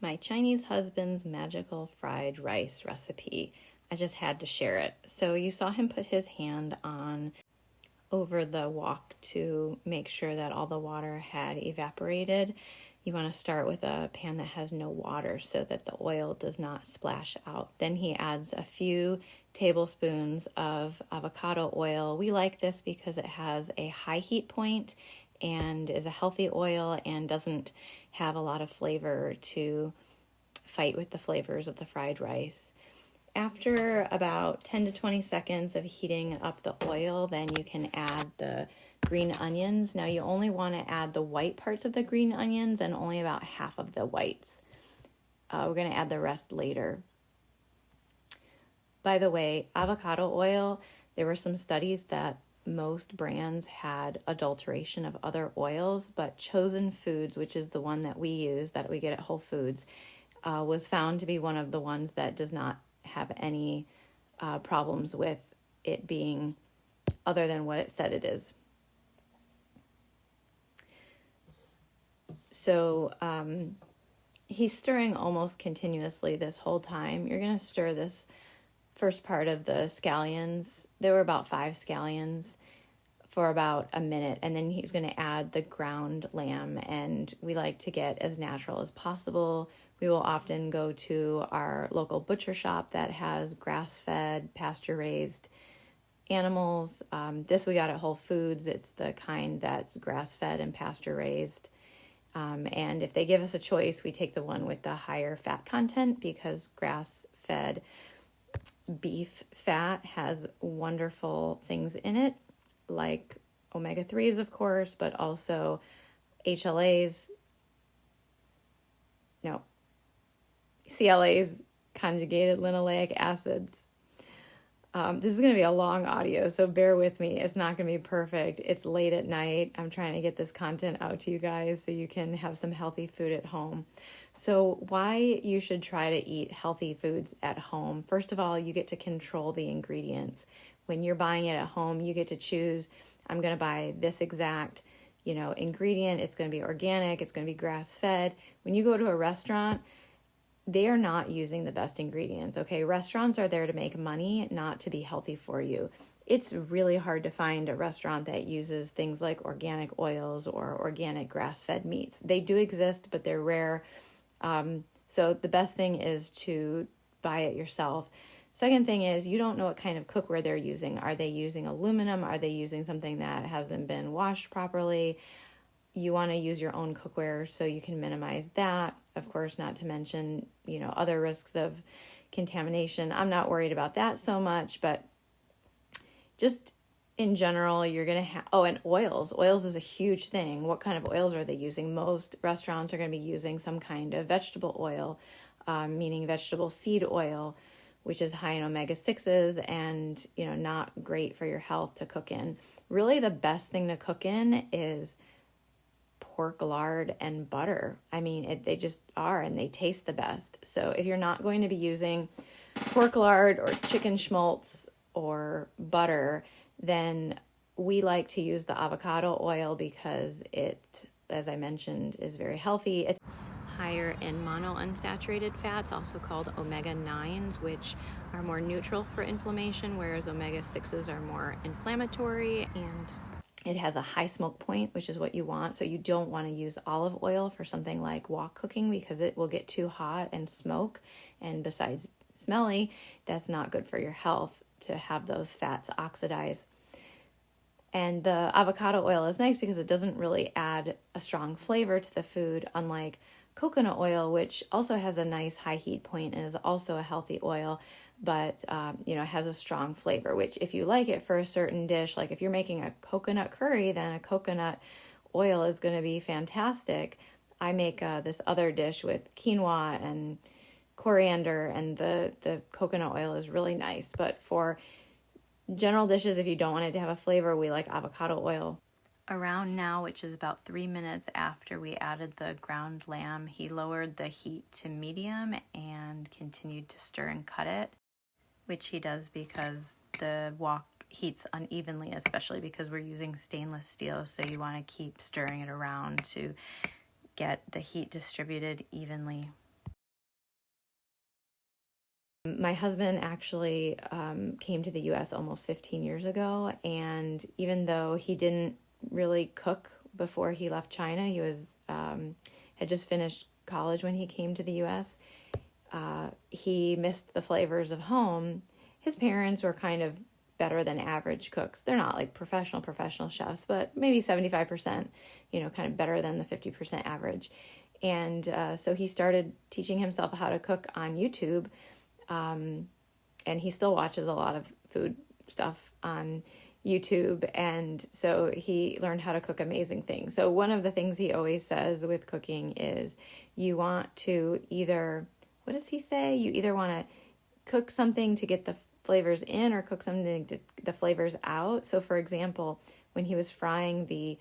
My Chinese husband's magical fried rice recipe. I just had to share it. So you saw him put his hand on over the wok to make sure that all the water had evaporated. You want to start with a pan that has no water so that the oil does not splash out. Then he adds a few tablespoons of avocado oil. We like this because it has a high heat point and is a healthy oil and doesn't have a lot of flavor to fight with the flavors of the fried rice. After about 10 to 20 seconds of heating up the oil, then you can add the green onions. Now you only want to add the white parts of the green onions and only about half of the whites. We're going to add the rest later. By the way, avocado oil, there were some studies that most brands had adulteration of other oils, but Chosen Foods, which is the one that we use, that we get at Whole Foods, was found to be one of the ones that does not have any problems with it being other than what it said it is. So he's stirring almost continuously this whole time. You're going to stir this first part of the scallions. There were about 5 scallions for about a minute, and then he's going to add the ground lamb, and we like to get as natural as possible. We will often go to our local butcher shop that has grass-fed, pasture-raised animals. This we got at Whole Foods. It's the kind that's grass-fed and pasture-raised. And if they give us a choice, we take the one with the higher fat content because grass-fed beef fat has wonderful things in it, like omega-3s, of course, but also CLAs, conjugated linoleic acids. This is going to be a long audio, so bear with me. It's not going to be perfect. It's late at night. I'm trying to get this content out to you guys so you can have some healthy food at home. So why you should try to eat healthy foods at home. First of all, you get to control the ingredients. When you're buying it at home, you get to choose, I'm going to buy this exact, ingredient. It's going to be organic. It's going to be grass-fed. When you go to a restaurant, they are not using the best ingredients, okay? Restaurants are there to make money, not to be healthy for you. It's really hard to find a restaurant that uses things like organic oils or organic grass-fed meats. They do exist, but they're rare. So the best thing is to buy it yourself. Second thing is you don't know what kind of cookware they're using. Are they using aluminum? Are they using something that hasn't been washed properly? You want to use your own cookware so you can minimize that. Of course, not to mention, other risks of contamination. I'm not worried about that so much, but just in general, you're going to have, and oils. Oils is a huge thing. What kind of oils are they using? Most restaurants are going to be using some kind of vegetable oil, meaning vegetable seed oil, which is high in omega-6s and, not great for your health to cook in. Really, the best thing to cook in is pork lard and butter. I mean, they just are, and they taste the best. So if you're not going to be using pork lard or chicken schmaltz or butter, then we like to use the avocado oil because it, as I mentioned, is very healthy. It's higher in monounsaturated fats, also called omega-9s, which are more neutral for inflammation, whereas omega-6s are more inflammatory, and it has a high smoke point, which is what you want. So you don't want to use olive oil for something like wok cooking because it will get too hot and smoke. And besides smelly, that's not good for your health to have those fats oxidize. And the avocado oil is nice because it doesn't really add a strong flavor to the food, unlike coconut oil, which also has a nice high heat point and is also a healthy oil, but has a strong flavor, which if you like it for a certain dish, like if you're making a coconut curry, then a coconut oil is going to be fantastic. I make this other dish with quinoa and coriander, and the coconut oil is really nice. But for general dishes, if you don't want it to have a flavor, we like avocado oil. Around now, which is about 3 minutes after we added the ground lamb, he lowered the heat to medium and continued to stir and cut it, which he does because the wok heats unevenly, especially because we're using stainless steel, so you want to keep stirring it around to get the heat distributed evenly. My husband actually came to the U.S. almost 15 years ago, and even though he didn't really cook before he left China, he was had just finished college when he came to the U.S. He missed the flavors of home. His parents were kind of better than average cooks. They're not like professional chefs, but maybe 75%, kind of better than the 50% average. And so he started teaching himself how to cook on YouTube. And he still watches a lot of food stuff on YouTube. And so he learned how to cook amazing things. So one of the things he always says with cooking is you want to either, what does he say? You either want to cook something to get the flavors in or cook something to get the flavors out. So for example, when he was frying the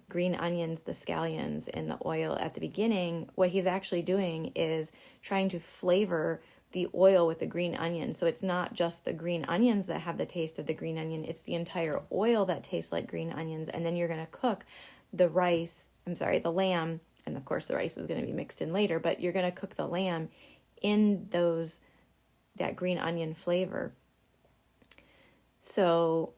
green onions, the scallions in the oil at the beginning, what he's actually doing is trying to flavor the oil with the green onion. So it's not just the green onions that have the taste of the green onion, it's the entire oil that tastes like green onions. And then you're going to cook the lamb, and of course the rice is going to be mixed in later, but you're going to cook the lamb in that green onion flavor. So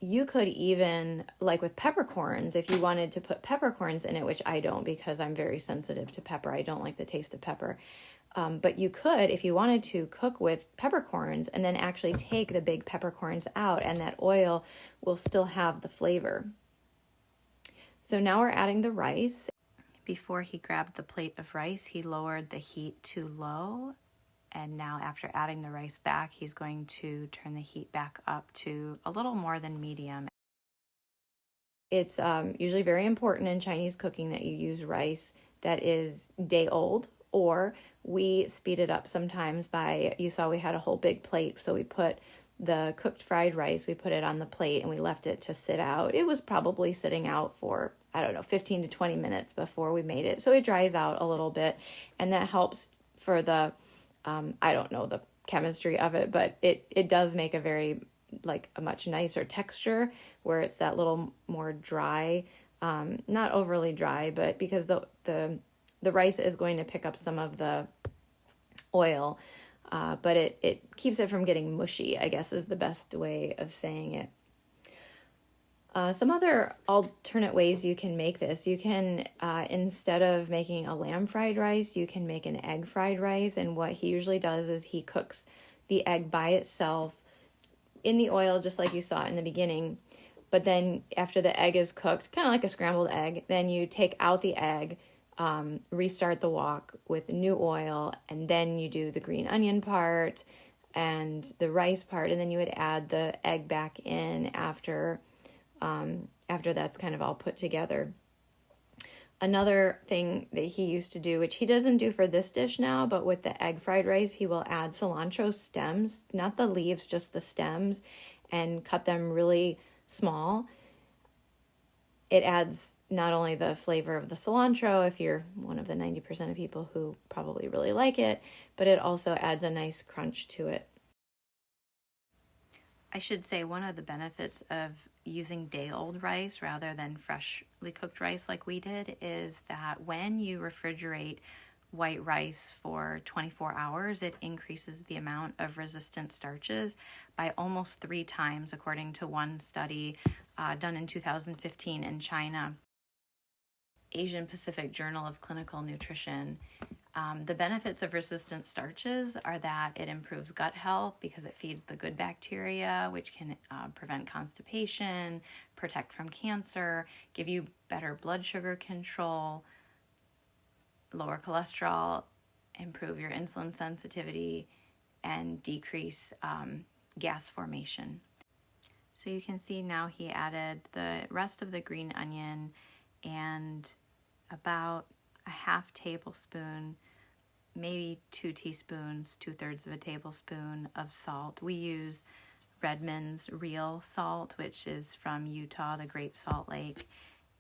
you could even, like with peppercorns, if you wanted to put peppercorns in it, which I don't because I'm very sensitive to pepper. I don't like the taste of pepper. But you could, if you wanted to, cook with peppercorns and then actually take the big peppercorns out, and that oil will still have the flavor. So now we're adding the rice. Before he grabbed the plate of rice, he lowered the heat to low. And now after adding the rice back, he's going to turn the heat back up to a little more than medium. It's usually very important in Chinese cooking that you use rice that is day old, or we speed it up sometimes by, you saw we had a whole big plate, so we put the cooked fried rice, we put it on the plate and we left it to sit out. It was probably sitting out for, 15 to 20 minutes before we made it. So it dries out a little bit, and that helps for the, I don't know the chemistry of it, but it does make a much nicer texture where it's that little more dry, not overly dry, but because the rice is going to pick up some of the oil, but it keeps it from getting mushy, I guess is the best way of saying it. Some other alternate ways you can make this. You can, instead of making a lamb fried rice, you can make an egg fried rice. And what he usually does is he cooks the egg by itself in the oil, just like you saw in the beginning. But then after the egg is cooked, kind of like a scrambled egg, then you take out the egg, restart the wok with new oil, and then you do the green onion part and the rice part, and then you would add the egg back in after that's kind of all put together. Another thing that he used to do, which he doesn't do for this dish now, but with the egg fried rice, he will add cilantro stems, not the leaves, just the stems, and cut them really small. It adds not only the flavor of the cilantro, if you're one of the 90% of people who probably really like it, but it also adds a nice crunch to it. I should say one of the benefits of using day-old rice rather than freshly cooked rice like we did is that when you refrigerate white rice for 24 hours, it increases the amount of resistant starches by almost 3 times, according to one study done in 2015 in China. Asian Pacific Journal of Clinical Nutrition. The benefits of resistant starches are that it improves gut health because it feeds the good bacteria, which can prevent constipation, protect from cancer, give you better blood sugar control, lower cholesterol, improve your insulin sensitivity, and decrease gas formation. So you can see now he added the rest of the green onion and about a half tablespoon, maybe 2 teaspoons, 2/3 of a tablespoon of salt. We use Redmond's real salt, which is from Utah, the Great Salt Lake,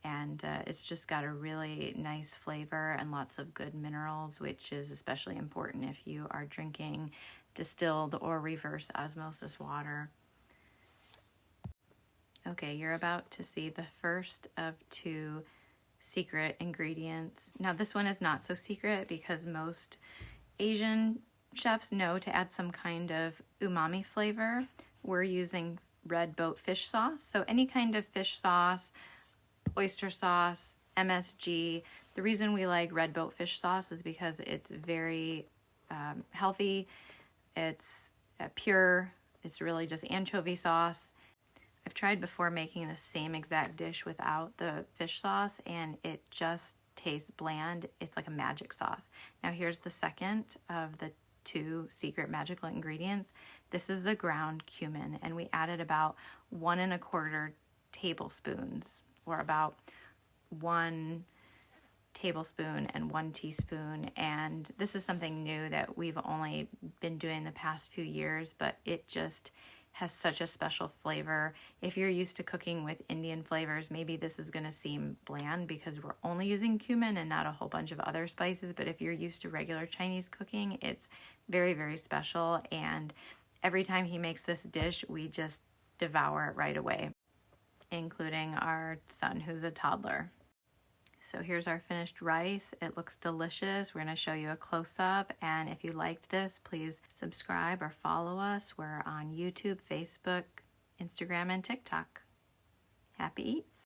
and it's just got a really nice flavor and lots of good minerals, which is especially important if you are drinking distilled or reverse osmosis water. Okay, you're about to see the first of 2 secret ingredients. Now this one is not so secret because most Asian chefs know to add some kind of umami flavor. We're using red boat fish sauce. So any kind of fish sauce, oyster sauce, MSG. The reason we like red boat fish sauce is because it's very healthy. It's pure. It's really just anchovy sauce. I've tried before making the same exact dish without the fish sauce, and it just tastes bland. It's like a magic sauce. Now here's the second of the 2 secret magical ingredients. This is the ground cumin, and we added about 1 1/4 tablespoons, or about 1 tablespoon and 1 teaspoon. And this is something new that we've only been doing the past few years, but it just has such a special flavor. If you're used to cooking with Indian flavors, maybe this is going to seem bland because we're only using cumin and not a whole bunch of other spices. But if you're used to regular Chinese cooking, it's very, very special. And every time he makes this dish, we just devour it right away, including our son, who's a toddler. So here's our finished rice. It looks delicious. We're going to show you a close-up. And if you liked this, please subscribe or follow us. We're on YouTube, Facebook, Instagram, and TikTok. Happy eats.